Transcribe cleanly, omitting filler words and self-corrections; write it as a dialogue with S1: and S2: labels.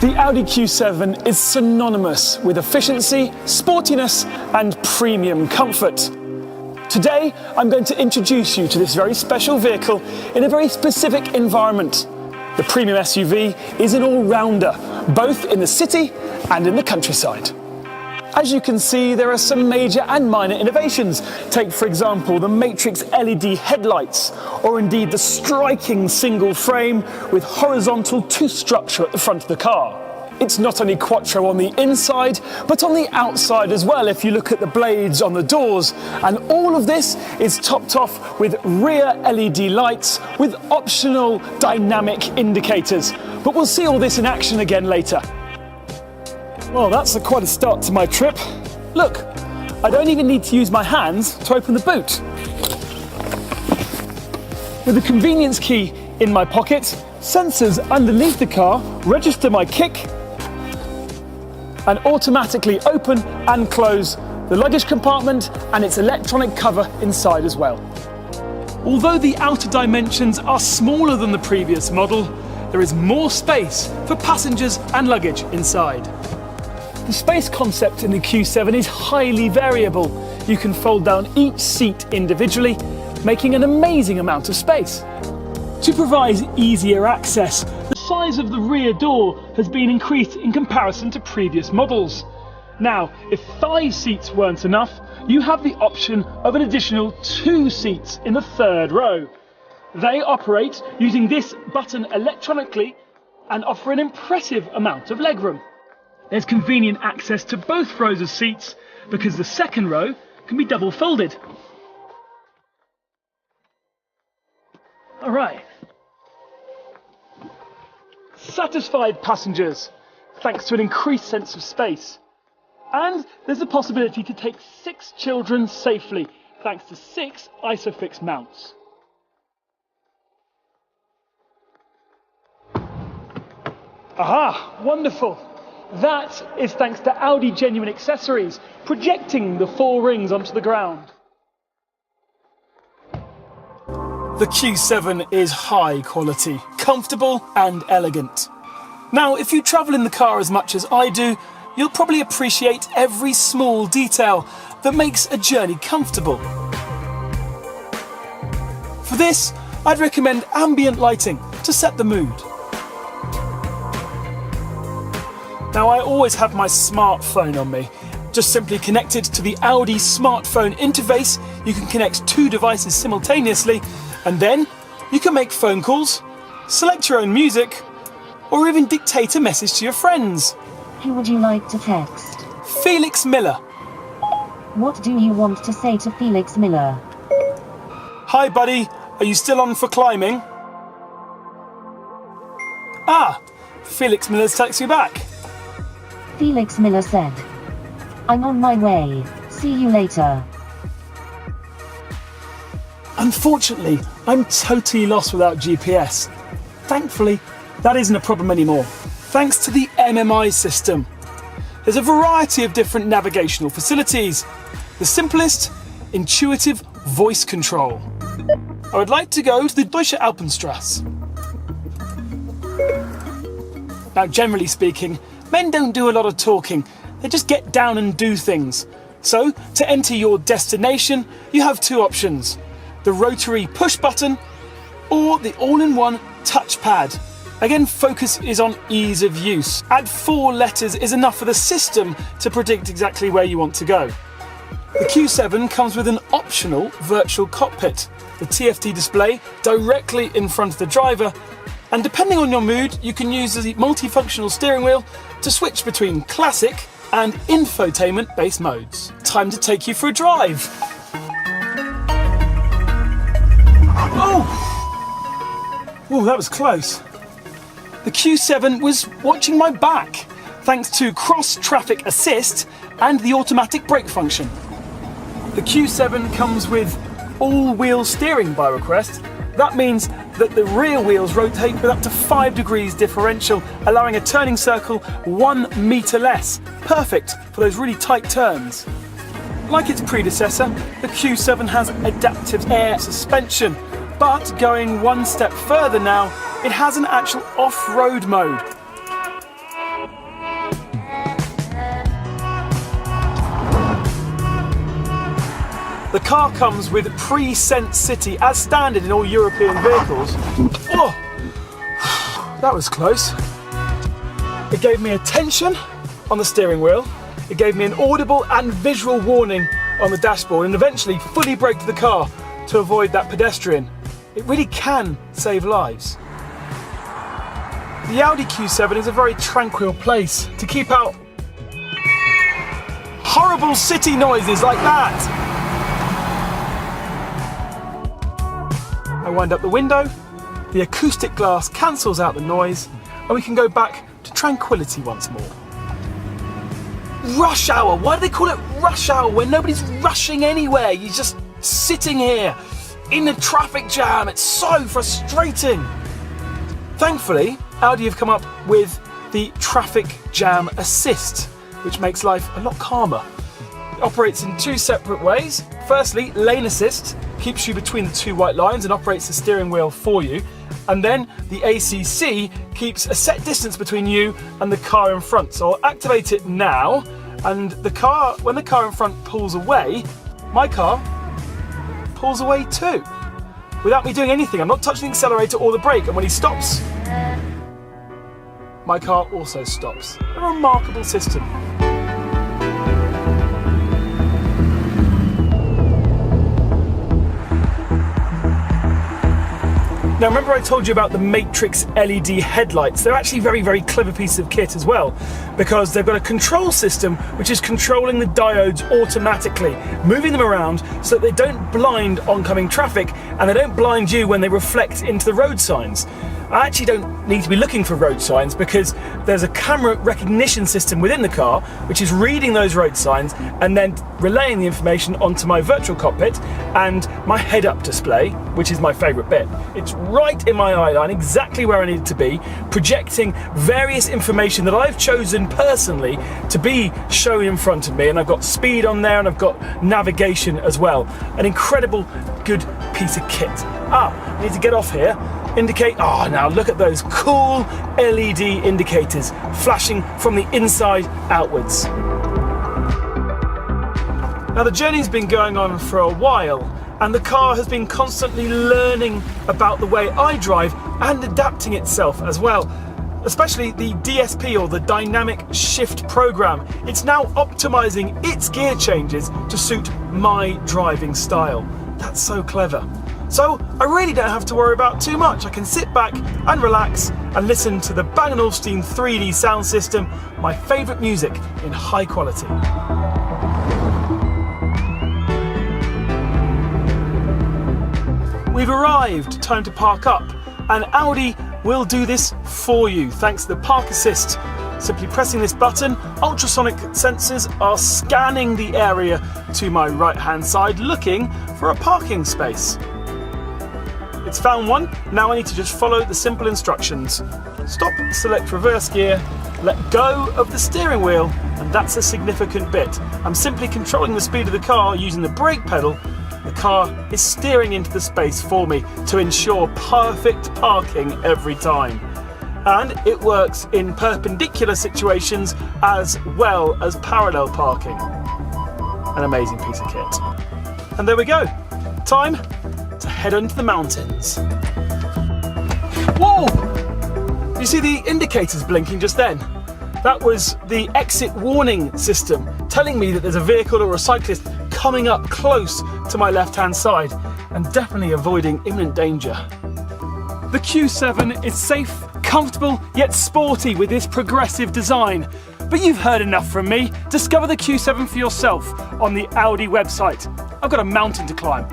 S1: The Audi Q7 is synonymous with efficiency, sportiness and premium comfort. Today, I'm going to introduce you to this very special vehicle in a very specific environment. The premium SUV is an all-rounder, both in the city and in the countryside. As you can see, there are some major and minor innovations. Take, for example, the Matrix LED headlights, or indeed the striking single frame with horizontal tooth structure at the front of the car. It's not only quattro on the inside, but on the outside as well, if you look at the blades on the doors. And all of this is topped off with rear LED lights with optional dynamic indicators. But we'll see all this in action again later. Well, that's quite a start to my trip. Look, I don't even need to use my hands to open the boot. With the convenience key in my pocket, sensors underneath the car register my kick and automatically open and close the luggage compartment and its electronic cover inside as well. Although the outer dimensions are smaller than the previous model, there is more space for passengers and luggage inside. The space concept in the Q7 is highly variable. You can fold down each seat individually, making an amazing amount of space. To provide easier access, the size of the rear door has been increased in comparison to previous models. Now, if 5 seats weren't enough, you have the option of an additional 2 seats in the third row. They operate using this button electronically and offer an impressive amount of legroom. There's convenient access to both rows of seats because the second row can be double folded. All right. Satisfied passengers, thanks to an increased sense of space. And there's the possibility to take 6 children safely, thanks to 6 ISOFIX mounts. Aha, wonderful. That is thanks to Audi genuine accessories, projecting the 4 rings onto the ground. The Q7 is high quality, comfortable and elegant. Now, if you travel in the car as much as I do, you'll probably appreciate every small detail that makes a journey comfortable. For this, I'd recommend ambient lighting to set the mood. Now, I always have my smartphone on me. Just simply connect it to the Audi smartphone interface. You can connect 2 devices simultaneously, and then you can make phone calls, select your own music, or even dictate a message to your friends.
S2: Who would you like to text?
S1: Felix Miller.
S2: What do you want to say to Felix Miller?
S1: Hi buddy, are you still on for climbing? Ah, Felix Miller's texted me back.
S2: Felix Miller said, I'm on my way. See you later.
S1: Unfortunately, I'm totally lost without GPS. Thankfully, that isn't a problem anymore, thanks to the MMI system. There's a variety of different navigational facilities. The simplest, intuitive voice control. I would like to go to the Deutsche Alpenstrasse. Now, generally speaking, men don't do a lot of talking, they just get down and do things. So, to enter your destination, you have 2 options. The rotary push button or the all-in-one touchpad. Again, focus is on ease of use. Add 4 letters is enough for the system to predict exactly where you want to go. The Q7 comes with an optional virtual cockpit, the TFT display directly in front of the driver, and depending on your mood, you can use the multifunctional steering wheel to switch between classic and infotainment-based modes. Time to take you for a drive. Oh, that was close. The Q7 was watching my back, thanks to cross-traffic assist and the automatic brake function. The Q7 comes with all-wheel steering by request. That means that the rear wheels rotate with up to 5 degrees differential, allowing a turning circle 1 metre less. Perfect for those really tight turns. Like its predecessor, the Q7 has adaptive air suspension, but going 1 step further now, it has an actual off-road mode. The car comes with pre-sense city as standard in all European vehicles. Oh, that was close. It gave me a tension on the steering wheel. It gave me an audible and visual warning on the dashboard, and eventually fully braked the car to avoid that pedestrian. It really can save lives. The Audi Q7 is a very tranquil place to keep out horrible city noises like that. I wind up the window, the acoustic glass cancels out the noise, and we can go back to tranquility once more. Rush hour. Why do they call it rush hour when nobody's rushing anywhere? You're just sitting here in a traffic jam. It's so frustrating. Thankfully, Audi have come up with the traffic jam assist, which makes life a lot calmer. It operates in two separate ways. Firstly, lane assist keeps you between the two white lines and operates the steering wheel for you. And then the ACC keeps a set distance between you and the car in front. So I'll activate it now, and when the car in front pulls away, my car pulls away too, without me doing anything. I'm not touching the accelerator or the brake, and when he stops, my car also stops. A remarkable system. Now remember I told you about the Matrix LED headlights? They're actually a very, very clever piece of kit as well, because they've got a control system which is controlling the diodes automatically, moving them around so that they don't blind oncoming traffic and they don't blind you when they reflect into the road signs. I actually don't need to be looking for road signs because there's a camera recognition system within the car which is reading those road signs and then relaying the information onto my virtual cockpit and my head-up display, which is my favourite bit. It's right in my eye line, exactly where I need it to be, projecting various information that I've chosen personally to be shown in front of me, and I've got speed on there and I've got navigation as well. An incredible good piece of kit. I need to get off here. Indicate, now look at those cool LED indicators flashing from the inside outwards. Now the journey's been going on for a while, and the car has been constantly learning about the way I drive and adapting itself as well. Especially the DSP, or the Dynamic Shift Program. It's now optimizing its gear changes to suit my driving style. That's so clever. So I really don't have to worry about too much. I can sit back and relax and listen to the Bang & Olufsen 3D sound system, my favourite music in high quality. We've arrived, time to park up, and Audi will do this for you thanks to the Park Assist. Simply pressing this button, ultrasonic sensors are scanning the area to my right hand side looking for a parking space. It's found one. Now I need to just follow the simple instructions. Stop, select reverse gear, let go of the steering wheel, and that's a significant bit. I'm simply controlling the speed of the car using the brake pedal. The car is steering into the space for me to ensure perfect parking every time. And it works in perpendicular situations as well as parallel parking. An amazing piece of kit. And there we go. Time to head into the mountains. Whoa! You see the indicators blinking just then? That was the exit warning system telling me that there's a vehicle or a cyclist coming up close to my left-hand side and definitely avoiding imminent danger. The Q7 is safe, comfortable, yet sporty with this progressive design. But you've heard enough from me. Discover the Q7 for yourself on the Audi website. I've got a mountain to climb.